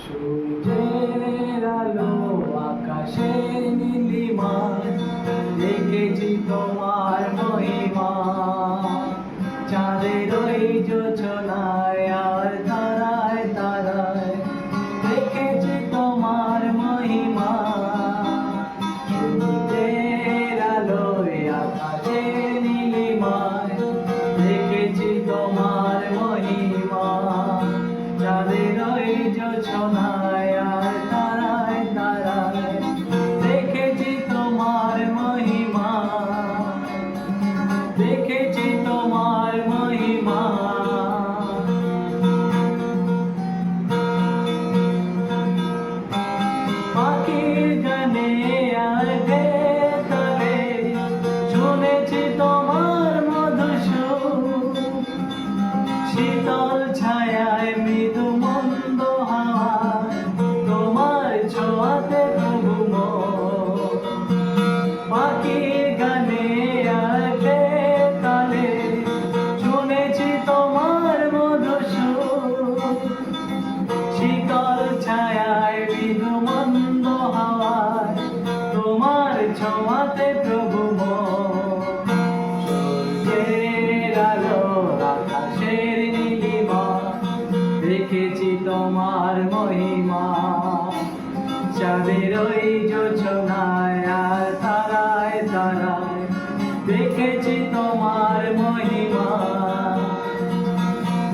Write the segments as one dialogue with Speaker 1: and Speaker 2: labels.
Speaker 1: সূর্যের আলো আকাশের নীলিমা, দেখেছি তোমার মহিমা। চাঁদের ওই যোছনায় আর তারায় তারায়, দেখেছি তোমার মহিমা। সূর্যের আলোয় আকাশের নীলিমায়, দেখেছি তোমার মহিমা। চাঁদের ওই যোছনায় আর তারায় তারায়, দেখেছি তোমার মহিমা, দেখেছি তোমার মহিমা। পাখির গানে আর বেতালে, শুনেছি তোমার মধুর সুর। শীতল ছায়ায় মৃদু মন্দ হাওয়ায়, তোমার ছোঁয়াতে প্রভু মন। পাখির গানে আর বেতালে, শুনেছি তোমার মধুর সুর। শীতল ছায়ায় মৃদু মন্দ হাওয়ায়, তোমার ছোঁয়াতে প্রভু মন। সূর্যের আলো আকাশের নীলিমা, দেখেছি তোমার মহিমা। চাঁদের ওই যোছনায় আর তারায় তারায়, দেখেছি তোমার মহিমা,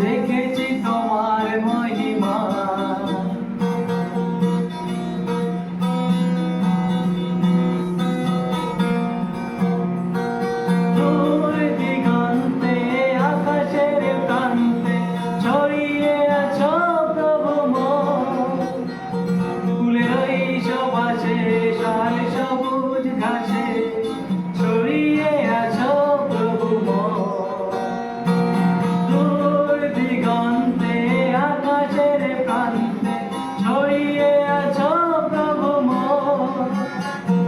Speaker 1: দেখেছি তোমার মহিমা। দূর দিগন্তে আকাশের প্রান্তে, ছড়িয়ে আছো প্রভু মন। ফুলের ওই সুবাসে শাল সবুজ ঘাসে, ছড়িয়ে আছো প্রভু মন। দূর দিগন্তে আকাশের প্রান্তে, ছড়িয়ে আছো প্রভু মন।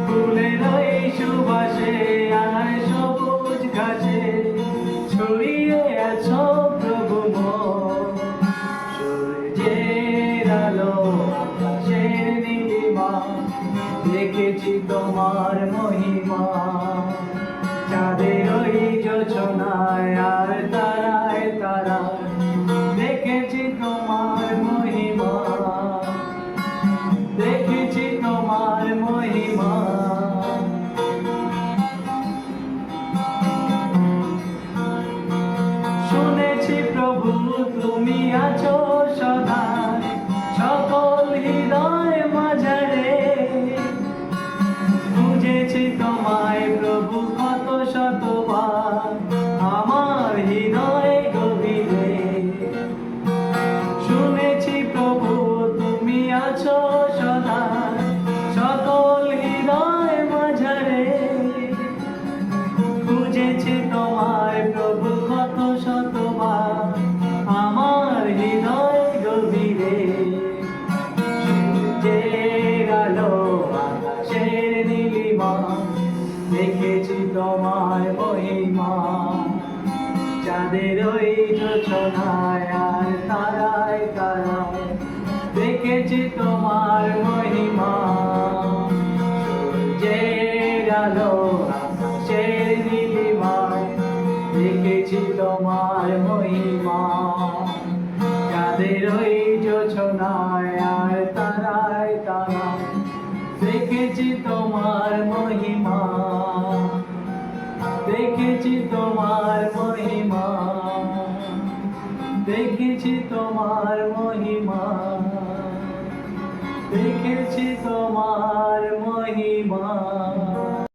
Speaker 1: ফুলের ওই সুবাসে আর সবুজ ঘাসে, ছড়িয়ে আছো প্রভু মন। সূর্যের আলো আকাশের নীলিমা, দেখেছি তোমার মহিমা। চাঁদের ওই যোছনায় আর তারায় তারায়, দেখেছি তোমার মহিমা, দেখেছি তোমার মহিমা। শুনেছি প্রভু তুমি আছো সদাই, সকল হৃদয় মাঝারে। খুঁজেছি তোমায় প্রভু কত শতবার, আমার হৃদয় গভীরে। শুনেছি প্রভু তুমি আছো সদাই, সকল হৃদয় মাঝারে। খুঁজেছি তোমায় প্রভু কত শতবার, আমার হৃদয় গভীরে। সূর্যের আলো আকাশের নীলিমা, দেখেছি তোমার মহিমা। চাঁদের ওই যোছনায় আর তারায় তারায়, দেখেছি তোমার মহিমা। সূর্যের আলো আকাশের নীলিমায়, দেখেছি তোমার মহিমা। চাঁদের ওই যোছনায় আর তারায় তারায়, দেখেছি তোমার মহিমা, দেখেছি তোমার মহিমা, দেখেছি তোমার মহিমা, দেখেছি তোমার মহিমা।